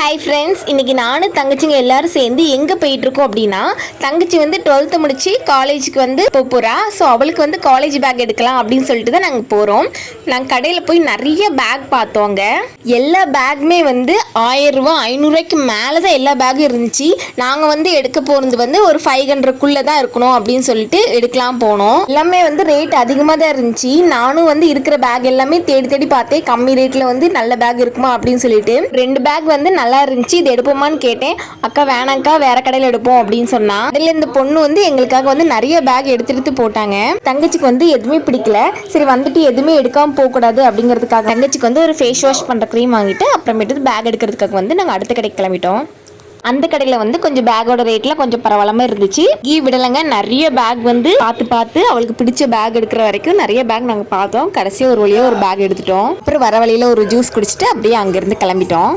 Hi friends, இன்றைக்கி நானும் தங்கச்சிங்க எல்லோரும் சேர்ந்து எங்கே போயிட்டுருக்கோம் அப்படின்னா, தங்கச்சி வந்து 12th முடித்து காலேஜுக்கு வந்து போகிறா. ஸோ அவளுக்கு வந்து காலேஜ் பேக் எடுக்கலாம் அப்படின்னு சொல்லிட்டு தான் நாங்கள் போகிறோம். நாங்கள் கடையில் போய் நிறைய பேக் பார்த்தோங்க. எல்லா பேக்குமே வந்து 1000 ரூபா 500 மேலே தான் எல்லா பேக்கும் இருந்துச்சு. நாங்கள் வந்து எடுக்க போகிறது வந்து ஒரு 500 தான் இருக்கணும் அப்படின்னு சொல்லிட்டு எடுக்கலாம் போனோம். எல்லாமே வந்து ரேட் அதிகமாக தான் இருந்துச்சு. நானும் வந்து இருக்கிற பேக் எல்லாமே தேடி தேடி பார்த்தேன், கம்மி ரேட்டில் வந்து நல்ல பேக் இருக்குமா அப்படின்னு சொல்லிட்டு 2 பேக் வந்து நல்லா இருந்துச்சு. இது எடுப்போமான்னு கேட்டேன். அக்கா வேணாங்க்கா, வேற கடையில் எடுப்போம் அப்படின்னு சொன்னா. அதில் இந்த பொண்ணு வந்து எங்களுக்காக வந்து நிறைய பேக் எடுத்து போட்டாங்க. தங்கச்சிக்கு வந்து எதுவுமே பிடிக்கல. சரி வந்துட்டு எதுவுமே எடுக்காம போகக்கூடாது அப்படிங்கிறதுக்காக தங்கச்சிக்கு வந்து ஒரு ஃபேஸ் வாஷ் பண்ணுற க்ரீம் வாங்கிட்டு அப்புறமேட்டு பேக் எடுக்கிறதுக்காக வந்து நாங்கள் அடுத்த கடைக்கு கிளம்பிட்டோம். அந்த கடையில் வந்து கொஞ்சம் பேக்கோட ரேட்லாம் கொஞ்சம் பரவாயில்லாமல் இருந்துச்சு. விடலைங்க, நிறைய பேக் வந்து பார்த்து அவளுக்கு பிடிச்ச பேக் எடுக்கிற வரைக்கும் நிறைய பேக் நாங்கள் பார்த்தோம். கடைசியாக ஒரு வழியாக ஒரு பேக் எடுத்துட்டோம். அப்புறம் வர வழியில் ஒரு ஜூஸ் குடிச்சிட்டு அப்படியே அங்கேருந்து கிளம்பிட்டோம்.